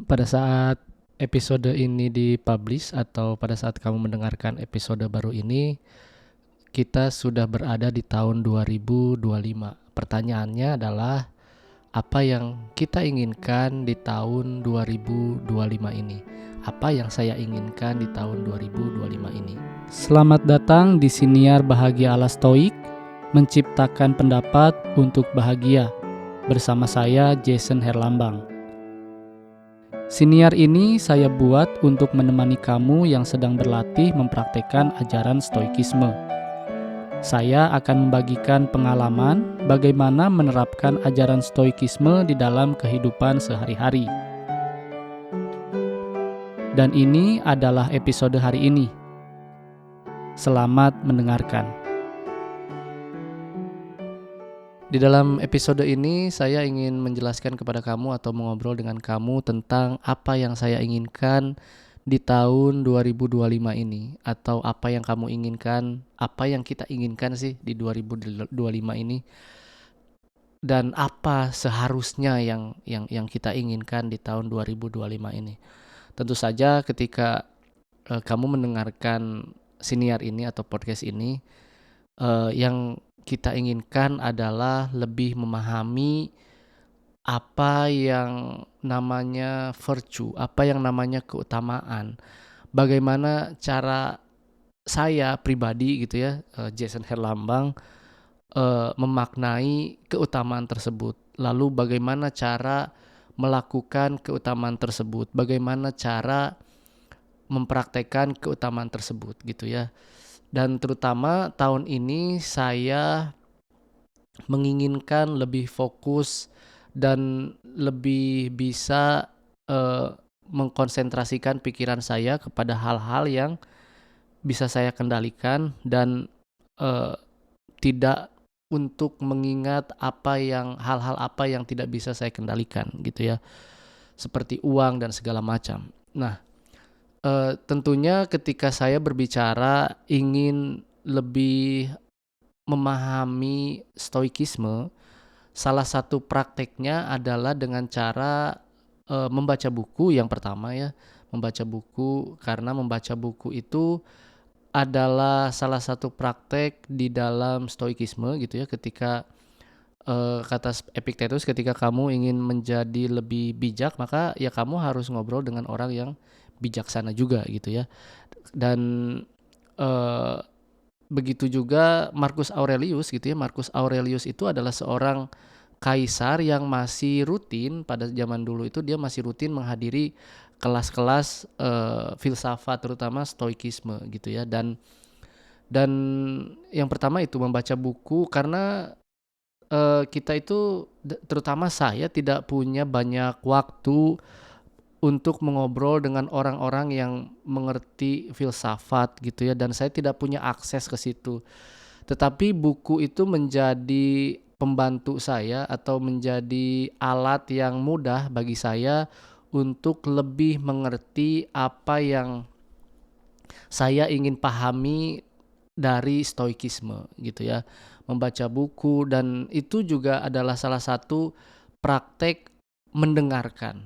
Pada saat episode ini dipublish atau pada saat kamu mendengarkan episode baru ini, kita sudah berada di tahun 2025. Pertanyaannya adalah, apa yang kita inginkan di tahun 2025 ini? Apa yang saya inginkan di tahun 2025 ini? Selamat datang di Siniar Bahagia ala Stoik, menciptakan pendapat untuk bahagia. Bersama saya Jason Herlambang. Siniar ini saya buat untuk menemani kamu yang sedang berlatih mempraktekkan ajaran Stoikisme. Saya akan membagikan pengalaman bagaimana menerapkan ajaran Stoikisme di dalam kehidupan sehari-hari. Dan ini adalah episode hari ini. Selamat mendengarkan. Di dalam episode ini saya ingin menjelaskan kepada kamu atau mengobrol dengan kamu tentang apa yang saya inginkan di tahun 2025 ini, atau apa yang kamu inginkan, apa yang kita inginkan sih di 2025 ini, dan apa seharusnya yang kita inginkan di tahun 2025 ini. Tentu saja ketika kamu mendengarkan siniar ini atau podcast ini, yang kita inginkan adalah lebih memahami apa yang namanya virtue, apa yang namanya keutamaan. Bagaimana cara saya pribadi gitu ya, Jason Herlambang, memaknai keutamaan tersebut. Lalu bagaimana cara melakukan keutamaan tersebut? Bagaimana cara mempraktekkan keutamaan tersebut gitu ya. Dan terutama tahun ini saya menginginkan lebih fokus dan lebih bisa mengkonsentrasikan pikiran saya kepada hal-hal yang bisa saya kendalikan dan tidak untuk mengingat hal-hal apa yang tidak bisa saya kendalikan gitu ya, seperti uang dan segala macam. Nah, tentunya ketika saya berbicara ingin lebih memahami stoikisme, salah satu prakteknya adalah dengan cara membaca buku yang pertama ya. Membaca buku, karena membaca buku itu adalah salah satu praktek di dalam stoikisme gitu ya. Ketika kata Epictetus, ketika kamu ingin menjadi lebih bijak, maka ya kamu harus ngobrol dengan orang yang bijaksana juga gitu ya. Dan begitu juga Marcus Aurelius gitu ya. Marcus Aurelius itu adalah seorang kaisar yang masih rutin pada zaman dulu itu, dia masih rutin menghadiri kelas-kelas filsafat, terutama stoikisme gitu ya. Dan yang pertama itu membaca buku, karena kita itu terutama saya tidak punya banyak waktu untuk mengobrol dengan orang-orang yang mengerti filsafat gitu ya, dan saya tidak punya akses ke situ. Tetapi buku itu menjadi pembantu saya atau menjadi alat yang mudah bagi saya untuk lebih mengerti apa yang saya ingin pahami dari stoikisme gitu ya. Membaca buku, dan itu juga adalah salah satu praktek mendengarkan.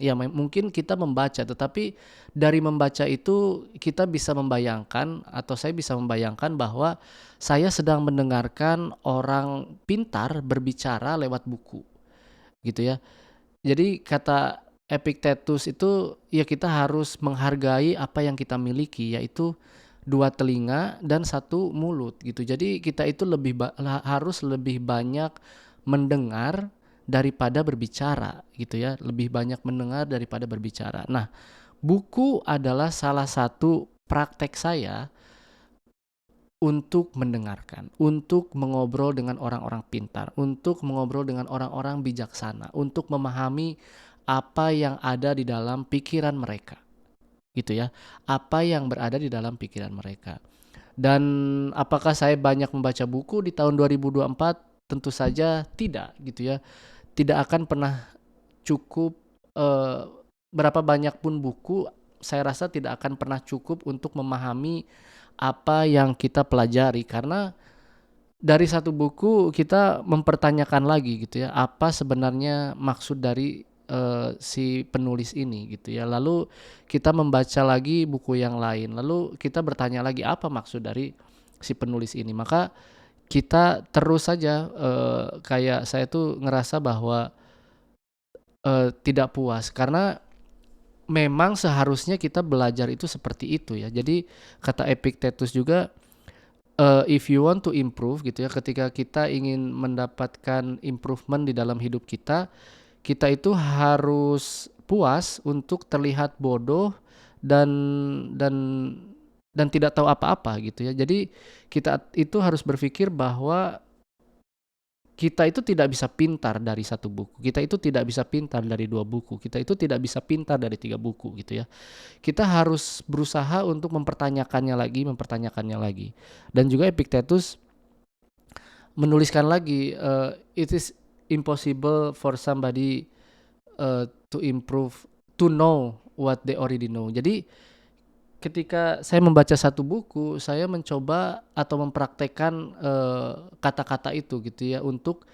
Ya mungkin kita membaca, tetapi dari membaca itu kita bisa membayangkan, atau saya bisa membayangkan bahwa saya sedang mendengarkan orang pintar berbicara lewat buku gitu ya. Jadi kata Epictetus itu, ya kita harus menghargai apa yang kita miliki, yaitu 2 telinga dan 1 mulut gitu. Jadi kita itu harus lebih banyak mendengar daripada berbicara gitu ya. Lebih banyak mendengar daripada berbicara. Nah, buku adalah salah satu praktek saya untuk mendengarkan, untuk mengobrol dengan orang-orang pintar, untuk mengobrol dengan orang-orang bijaksana, untuk memahami apa yang ada di dalam pikiran mereka gitu ya. Apa yang berada di dalam pikiran mereka. Dan apakah saya banyak membaca buku di tahun 2024? Tentu saja tidak gitu ya. Tidak akan pernah cukup, berapa banyak pun buku, saya rasa tidak akan pernah cukup untuk memahami apa yang kita pelajari, karena dari satu buku kita mempertanyakan lagi gitu ya, apa sebenarnya maksud dari si penulis ini gitu ya. Lalu kita membaca lagi buku yang lain, lalu kita bertanya lagi apa maksud dari si penulis ini. Maka kita terus saja, kayak saya tuh ngerasa bahwa tidak puas karena memang seharusnya kita belajar itu seperti itu ya. Jadi kata Epictetus juga, if you want to improve gitu ya, ketika kita ingin mendapatkan improvement di dalam hidup kita, kita itu harus puas untuk terlihat bodoh dan dan dan tidak tahu apa-apa gitu ya. Jadi kita itu harus berpikir bahwa kita itu tidak bisa pintar dari satu buku, kita itu tidak bisa pintar dari 2 buku, kita itu tidak bisa pintar dari 3 buku gitu ya. Kita harus berusaha untuk mempertanyakannya lagi. Dan juga Epictetus menuliskan lagi, it is impossible for somebody to improve, to know what they already know. Jadi ketika saya membaca satu buku, saya mencoba atau mempraktekkan kata-kata itu gitu ya, untuk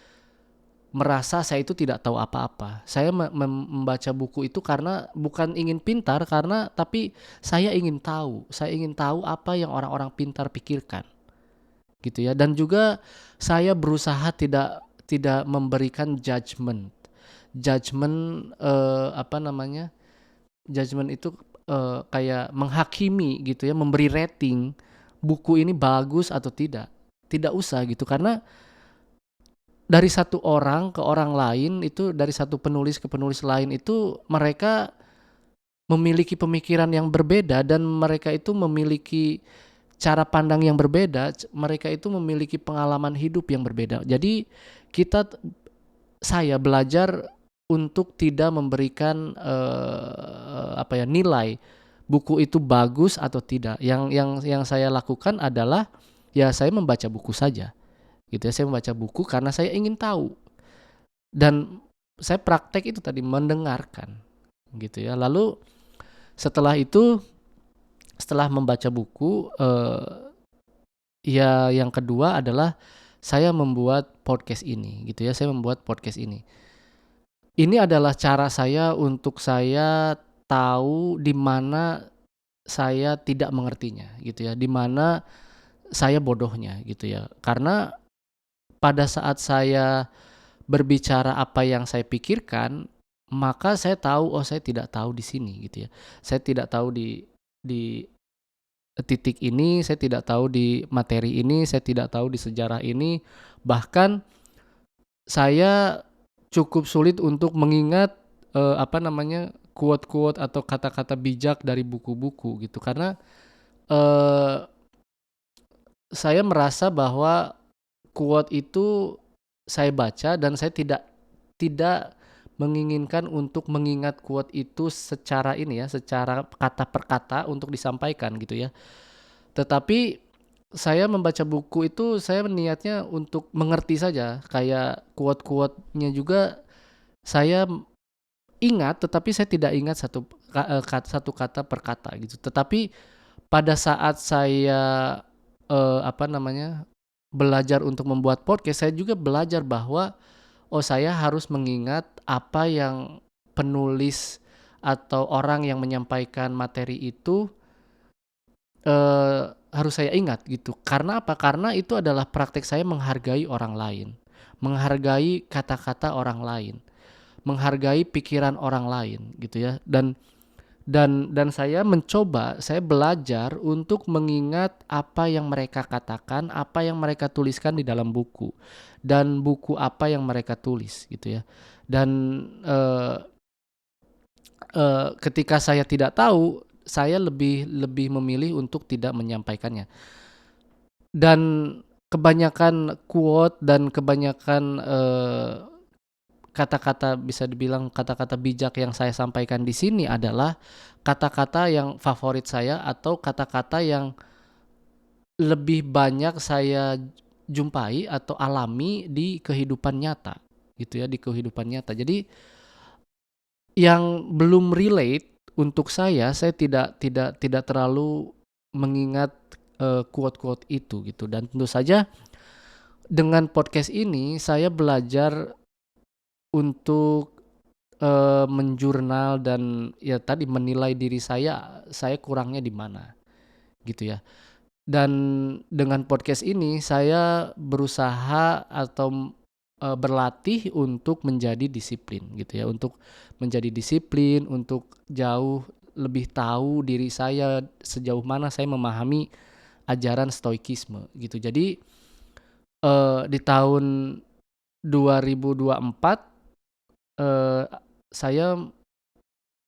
merasa saya itu tidak tahu apa-apa. Saya membaca buku itu karena bukan ingin pintar, karena tapi saya ingin tahu. Saya ingin tahu apa yang orang-orang pintar pikirkan, gitu ya. Dan juga saya berusaha tidak memberikan judgement. Judgement, judgement itu kayak menghakimi gitu ya, memberi rating buku ini bagus atau tidak. Tidak usah gitu, karena dari satu orang ke orang lain itu, dari satu penulis ke penulis lain itu, mereka memiliki pemikiran yang berbeda dan mereka itu memiliki cara pandang yang berbeda, mereka itu memiliki pengalaman hidup yang berbeda. Jadi saya belajar untuk tidak memberikan nilai buku itu bagus atau tidak. Yang saya lakukan adalah ya saya membaca buku saja. Gitu ya, saya membaca buku karena saya ingin tahu. Dan saya praktek itu tadi, mendengarkan. Gitu ya. Lalu setelah itu, setelah membaca buku, ya yang kedua adalah saya membuat podcast ini gitu ya. Saya membuat podcast ini. Ini adalah cara saya untuk saya tahu di mana saya tidak mengertinya gitu ya, di mana saya bodohnya gitu ya. Karena pada saat saya berbicara apa yang saya pikirkan, maka saya tahu, oh saya tidak tahu di sini gitu ya. Saya tidak tahu di titik ini, saya tidak tahu di materi ini, saya tidak tahu di sejarah ini. Bahkan saya cukup sulit untuk mengingat quote-quote atau kata-kata bijak dari buku-buku gitu, karena saya merasa bahwa quote itu saya baca dan saya tidak menginginkan untuk mengingat quote itu secara secara kata per kata untuk disampaikan gitu ya. Tetapi saya membaca buku itu saya niatnya untuk mengerti saja, kayak quote-quote-nya juga saya ingat, tetapi saya tidak ingat satu kata per kata gitu. Tetapi pada saat saya belajar untuk membuat podcast, saya juga belajar bahwa saya harus mengingat apa yang penulis atau orang yang menyampaikan materi itu harus saya ingat gitu. Karena apa? Karena itu adalah praktek saya menghargai orang lain, menghargai kata-kata orang lain, menghargai pikiran orang lain gitu ya. Dan saya belajar untuk mengingat apa yang mereka katakan, apa yang mereka tuliskan di dalam buku, dan buku apa yang mereka tulis gitu ya. Dan ketika saya tidak tahu, saya lebih memilih untuk tidak menyampaikannya. Dan kebanyakan quote dan kebanyakan kata-kata, bisa dibilang kata-kata bijak yang saya sampaikan di sini adalah kata-kata yang favorit saya, atau kata-kata yang lebih banyak saya jumpai atau alami di kehidupan nyata gitu ya, di kehidupan nyata. Jadi yang belum relate untuk saya tidak terlalu mengingat quote-quote itu gitu. Dan tentu saja dengan podcast ini saya belajar untuk menjurnal dan ya tadi menilai diri saya kurangnya di mana, gitu ya. Dan dengan podcast ini saya berusaha atau berlatih untuk menjadi disiplin gitu ya, untuk menjadi disiplin, untuk jauh lebih tahu diri saya sejauh mana saya memahami ajaran stoikisme gitu. Jadi di tahun 2024 eh, saya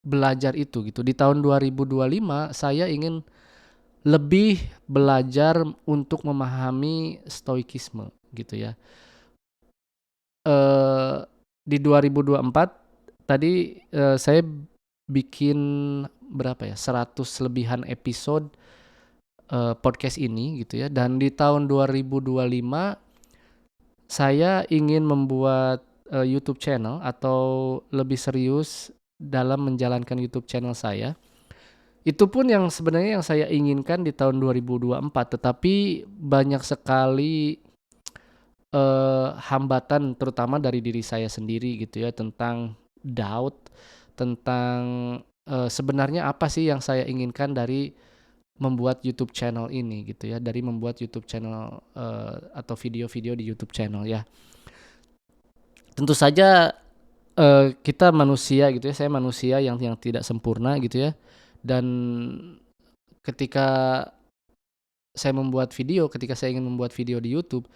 belajar itu gitu. Di tahun 2025 saya ingin lebih belajar untuk memahami stoikisme gitu ya. Di 2024 tadi saya bikin berapa ya, 100 lebihan episode podcast ini gitu ya. Dan di tahun 2025 saya ingin membuat YouTube channel atau lebih serius dalam menjalankan YouTube channel saya. Itu pun yang sebenarnya yang saya inginkan di tahun 2024, tetapi banyak sekali hambatan terutama dari diri saya sendiri gitu ya, tentang doubt, tentang sebenarnya apa sih yang saya inginkan dari membuat YouTube channel ini gitu ya, dari membuat YouTube channel atau video-video di YouTube channel ya. Tentu saja kita manusia gitu ya, saya manusia yang tidak sempurna gitu ya. Dan ketika ketika saya ingin membuat video di YouTube,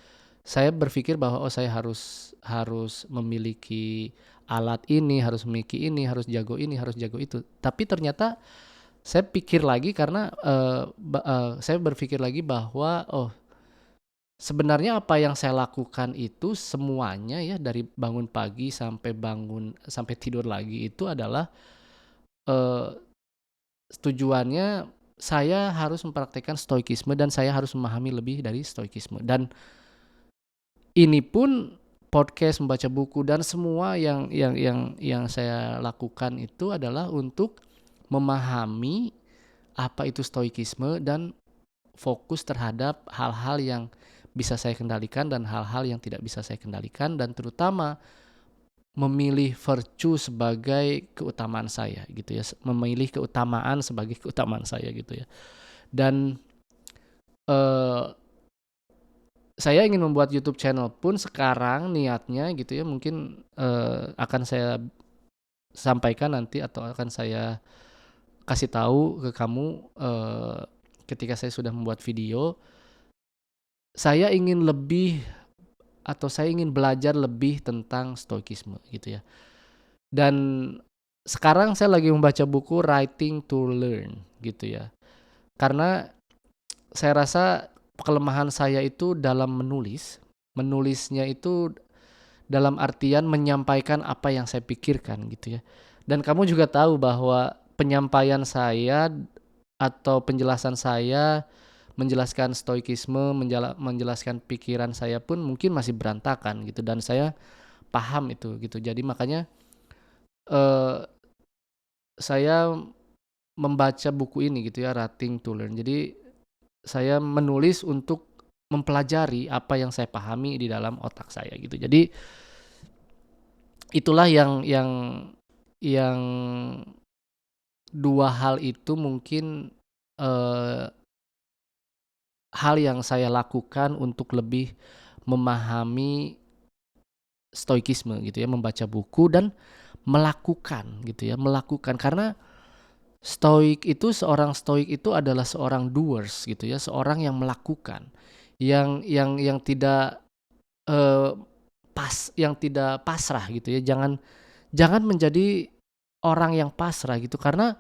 saya berpikir bahwa saya harus memiliki alat ini, harus memiliki ini, harus jago itu. Tapi ternyata saya pikir lagi karena saya berpikir lagi bahwa sebenarnya apa yang saya lakukan itu semuanya ya, dari bangun pagi sampai tidur lagi itu adalah tujuannya saya harus mempraktekkan stoikisme dan saya harus memahami lebih dari stoikisme. Dan ini pun podcast, membaca buku dan semua yang saya lakukan itu adalah untuk memahami apa itu stoikisme dan fokus terhadap hal-hal yang bisa saya kendalikan dan hal-hal yang tidak bisa saya kendalikan, dan terutama memilih virtue sebagai keutamaan saya gitu ya, memilih keutamaan sebagai keutamaan saya gitu ya. Dan saya ingin membuat YouTube channel pun sekarang niatnya gitu ya, mungkin akan saya sampaikan nanti atau akan saya kasih tahu ke kamu ketika saya sudah membuat video. Saya ingin belajar lebih tentang stoikisme gitu ya. Dan sekarang saya lagi membaca buku Writing to Learn gitu ya. Karena saya rasa kelemahan saya itu dalam menulisnya itu dalam artian menyampaikan apa yang saya pikirkan gitu ya. Dan kamu juga tahu bahwa penyampaian saya atau penjelasan saya menjelaskan stoikisme, menjelaskan pikiran saya pun mungkin masih berantakan gitu, dan saya paham itu gitu. Jadi makanya saya membaca buku ini gitu ya, Writing to Learn. Jadi saya menulis untuk mempelajari apa yang saya pahami di dalam otak saya gitu. Jadi itulah yang dua hal itu mungkin hal yang saya lakukan untuk lebih memahami stoikisme gitu ya, membaca buku dan melakukan gitu ya, karena seorang stoik itu adalah seorang doers gitu ya, seorang yang melakukan, yang tidak yang tidak pasrah gitu ya. Jangan menjadi orang yang pasrah gitu, karena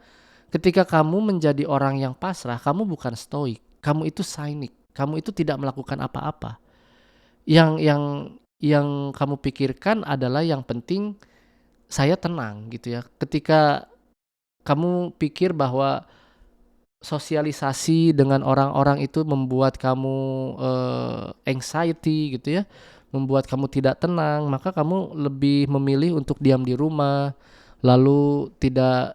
ketika kamu menjadi orang yang pasrah, kamu bukan stoik, kamu itu cynic, kamu itu tidak melakukan apa-apa. Yang kamu pikirkan adalah yang penting saya tenang gitu ya. Ketika kamu pikir bahwa sosialisasi dengan orang-orang itu membuat kamu anxiety gitu ya, membuat kamu tidak tenang, maka kamu lebih memilih untuk diam di rumah, lalu tidak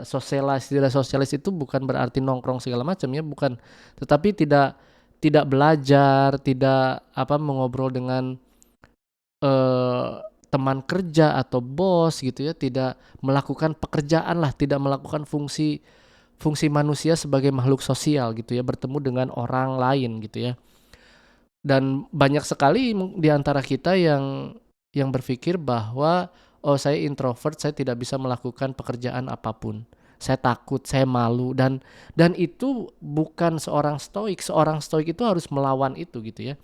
sosialis itu bukan berarti nongkrong segala macam ya, bukan, tetapi tidak belajar, tidak mengobrol dengan teman kerja atau bos gitu ya, tidak melakukan pekerjaan lah, tidak melakukan fungsi fungsi manusia sebagai makhluk sosial gitu ya, bertemu dengan orang lain gitu ya. Dan banyak sekali di antara kita yang berpikir bahwa oh saya introvert, saya tidak bisa melakukan pekerjaan apapun. Saya takut, saya malu dan itu bukan seorang stoik. Seorang stoik itu harus melawan itu gitu ya.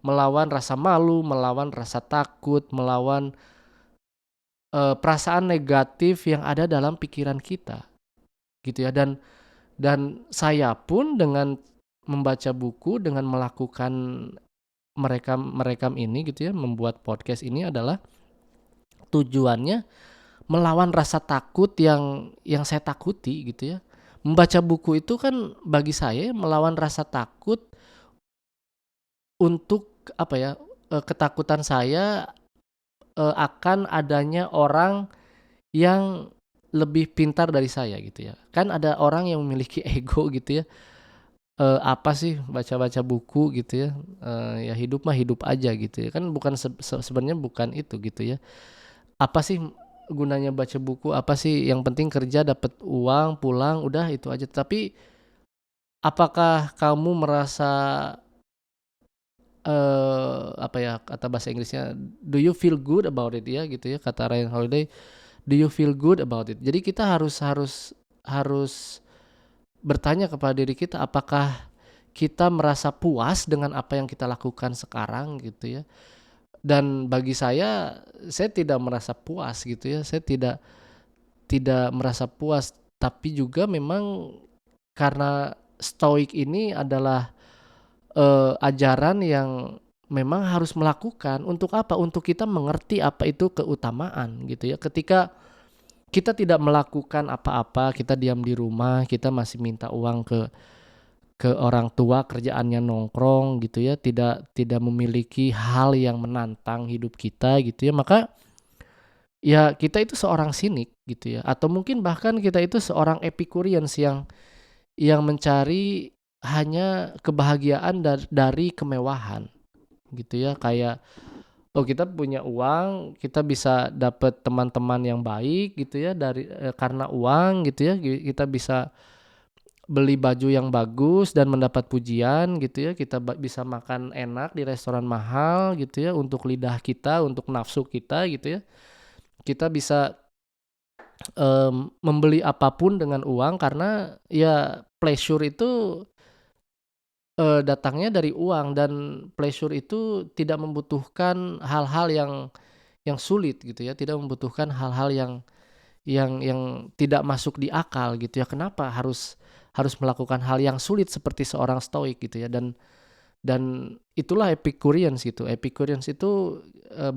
Melawan rasa malu, melawan rasa takut, melawan perasaan negatif yang ada dalam pikiran kita gitu ya. Dan saya pun dengan membaca buku, dengan melakukan merekam ini gitu ya, membuat podcast ini adalah tujuannya melawan rasa takut yang saya takuti gitu ya. Membaca buku itu kan bagi saya melawan rasa takut untuk apa ya, ketakutan saya, akan adanya orang yang lebih pintar dari saya gitu ya. Kan ada orang yang memiliki ego gitu ya, apa sih baca-baca buku gitu ya, ya hidup mah hidup aja gitu ya, kan bukan sebenarnya bukan itu gitu ya. Apa sih gunanya baca buku, apa sih yang penting kerja dapat uang, pulang, udah itu aja. Tapi apakah kamu merasa, apa ya kata bahasa Inggrisnya, do you feel good about it ya gitu ya, kata Ryan Holiday, do you feel good about it. Jadi kita harus harus harus bertanya kepada diri kita, apakah kita merasa puas dengan apa yang kita lakukan sekarang gitu ya. Dan bagi saya tidak merasa puas gitu ya. Saya tidak tidak merasa puas, tapi juga memang karena stoik ini adalah ajaran yang memang harus melakukan untuk apa? Untuk kita mengerti apa itu keutamaan gitu ya. Ketika kita tidak melakukan apa-apa, kita diam di rumah, kita masih minta uang ke orang tua, kerjaannya nongkrong gitu ya, tidak memiliki hal yang menantang hidup kita gitu ya, maka ya kita itu seorang sinik gitu ya, atau mungkin bahkan kita itu seorang Epicureans yang mencari hanya kebahagiaan dari kemewahan gitu ya. Kayak oh kita punya uang, kita bisa dapat teman-teman yang baik gitu ya dari karena uang gitu ya. Kita bisa beli baju yang bagus dan mendapat pujian gitu ya. Kita bisa makan enak di restoran mahal gitu ya, untuk lidah kita, untuk nafsu kita gitu ya. Kita bisa membeli apapun dengan uang karena ya pleasure itu datangnya dari uang, dan pleasure itu tidak membutuhkan hal-hal yang sulit gitu ya, tidak membutuhkan hal-hal yang tidak masuk di akal gitu ya. Kenapa harus melakukan hal yang sulit seperti seorang stoik gitu ya. Dan itulah Epicureans gitu. Epicureans itu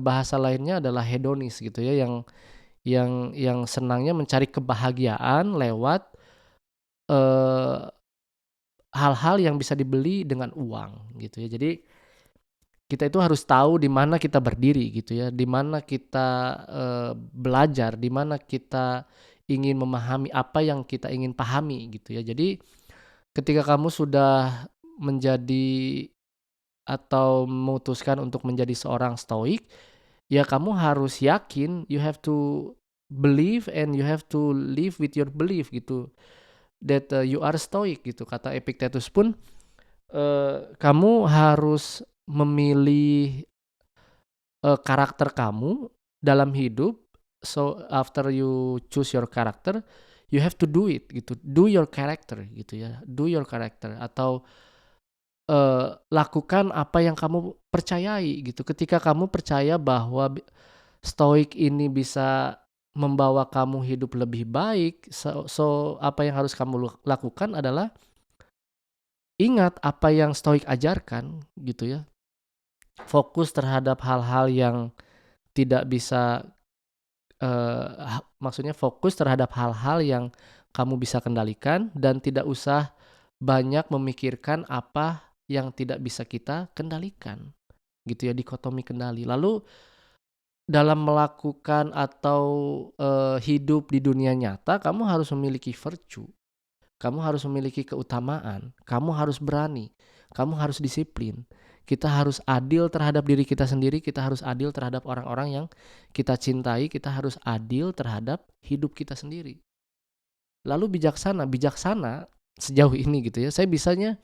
bahasa lainnya adalah hedonis gitu ya, yang senangnya mencari kebahagiaan lewat eh, hal-hal yang bisa dibeli dengan uang gitu ya. Jadi kita itu harus tahu di mana kita berdiri gitu ya, di mana kita belajar, di mana kita ingin memahami apa yang kita ingin pahami gitu ya. Jadi ketika kamu sudah menjadi atau memutuskan untuk menjadi seorang stoik, ya kamu harus yakin, you have to believe and you have to live with your belief gitu, that you are stoic gitu. Kata Epictetus pun kamu harus memilih karakter kamu dalam hidup. So after you choose your character, you have to do it gitu, do your character gitu ya, do your character, atau lakukan apa yang kamu percayai gitu. Ketika kamu percaya bahwa stoik ini bisa membawa kamu hidup lebih baik, so apa yang harus kamu lakukan adalah ingat apa yang stoik ajarkan gitu ya. Fokus terhadap hal-hal yang tidak bisa, maksudnya fokus terhadap hal-hal yang kamu bisa kendalikan, dan tidak usah banyak memikirkan apa yang tidak bisa kita kendalikan gitu ya, dikotomi kendali. Lalu dalam melakukan atau hidup di dunia nyata, kamu harus memiliki virtue, kamu harus memiliki keutamaan, kamu harus berani, Kamu harus disiplin. Kita harus adil terhadap diri kita sendiri, kita harus adil terhadap orang-orang yang kita cintai, kita harus adil terhadap hidup kita sendiri. Lalu bijaksana sejauh ini gitu ya, saya bisanya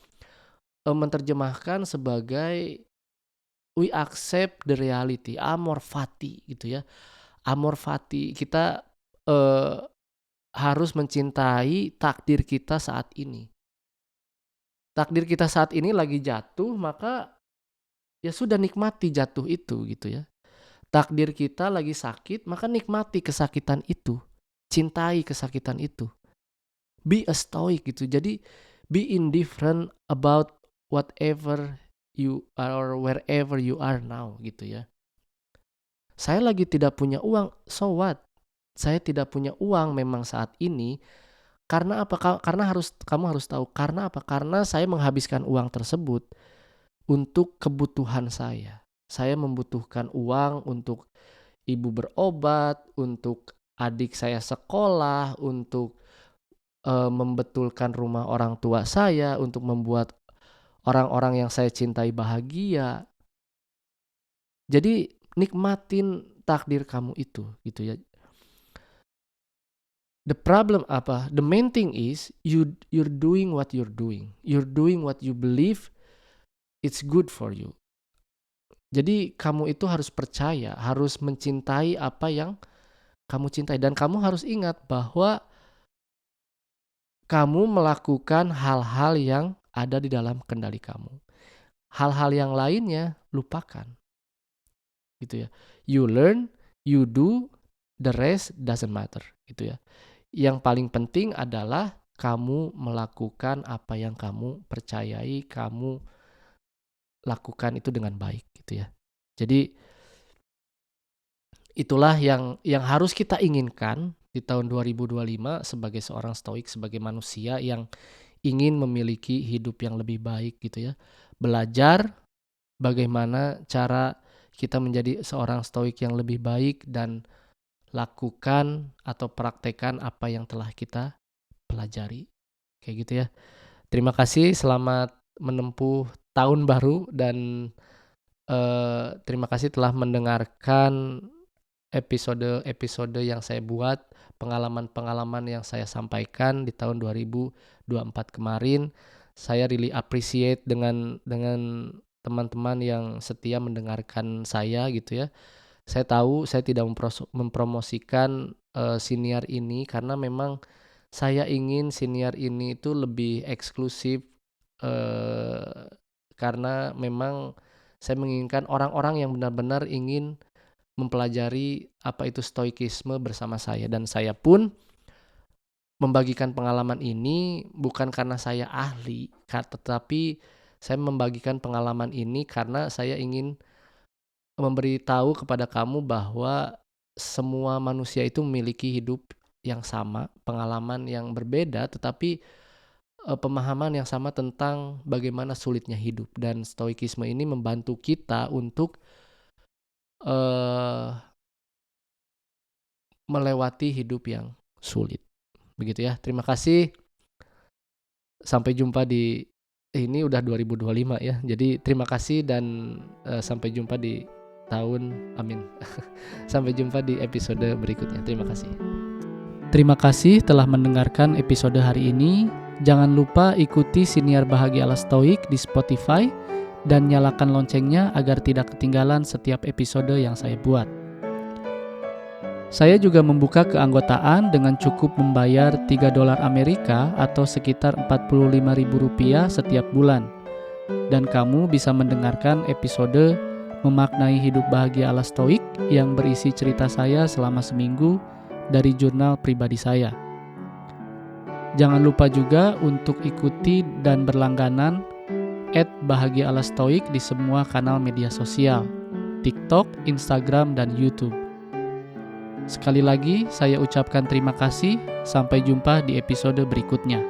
menerjemahkan sebagai we accept the reality, amor fati gitu ya. Amor fati, kita harus mencintai takdir kita saat ini. Takdir kita saat ini lagi jatuh, maka ya sudah nikmati jatuh itu gitu ya. Takdir kita lagi sakit, maka nikmati kesakitan itu. Cintai kesakitan itu. Be a stoic gitu. Jadi be indifferent about whatever you are or wherever you are now gitu ya. Saya lagi tidak punya uang, so what? Saya tidak punya uang memang saat ini. Karena apa? Kamu harus tahu karena apa? Karena saya menghabiskan uang tersebut untuk kebutuhan saya. Saya membutuhkan uang untuk ibu berobat, untuk adik saya sekolah, untuk membetulkan rumah orang tua saya, untuk membuat orang-orang yang saya cintai bahagia. Jadi nikmatin takdir kamu itu gitu ya. The problem apa? The main thing is you're doing what you're doing. You're doing what you believe it's good for you. Jadi kamu itu harus percaya, harus mencintai apa yang kamu cintai. Dan kamu harus ingat bahwa kamu melakukan hal-hal yang ada di dalam kendali kamu. Hal-hal yang lainnya lupakan. Gitu ya. You learn, you do, the rest doesn't matter. Gitu ya. Yang paling penting adalah kamu melakukan apa yang kamu percayai, kamu lakukan itu dengan baik gitu ya. Jadi itulah yang harus kita inginkan di tahun 2025 sebagai seorang stoik, sebagai manusia yang ingin memiliki hidup yang lebih baik gitu ya. Belajar bagaimana cara kita menjadi seorang stoik yang lebih baik dan lakukan atau praktekkan apa yang telah kita pelajari. Kayak gitu ya. Terima kasih, selamat menempuh tahun baru dan terima kasih telah mendengarkan episode-episode yang saya buat, pengalaman-pengalaman yang saya sampaikan di tahun 2024 kemarin. Saya really appreciate dengan teman-teman yang setia mendengarkan saya gitu ya. Saya tahu saya tidak mempromosikan siniar ini karena memang saya ingin siniar ini itu lebih eksklusif karena memang saya menginginkan orang-orang yang benar-benar ingin mempelajari apa itu stoikisme bersama saya, dan saya pun membagikan pengalaman ini bukan karena saya ahli, tetapi saya membagikan pengalaman ini karena saya ingin memberitahu kepada kamu bahwa semua manusia itu memiliki hidup yang sama, pengalaman yang berbeda, tetapi pemahaman yang sama tentang bagaimana sulitnya hidup, dan stoikisme ini membantu kita untuk melewati hidup yang sulit. Begitu ya. Terima kasih. Sampai jumpa di ini udah 2025 ya. Jadi terima kasih dan sampai jumpa di tahun amin. Sampai jumpa di episode berikutnya. Terima kasih. Terima kasih telah mendengarkan episode hari ini. Jangan lupa ikuti Siniar Bahagia ala Stoik di Spotify dan nyalakan loncengnya agar tidak ketinggalan setiap episode yang saya buat. Saya juga membuka keanggotaan dengan cukup membayar $3 Amerika atau sekitar Rp45.000 setiap bulan. Dan kamu bisa mendengarkan episode Memaknai Hidup Bahagia ala Stoik yang berisi cerita saya selama seminggu dari jurnal pribadi saya. Jangan lupa juga untuk ikuti dan berlangganan @Bahagia ala Stoik di semua kanal media sosial, TikTok, Instagram, dan YouTube. Sekali lagi, saya ucapkan terima kasih. Sampai jumpa di episode berikutnya.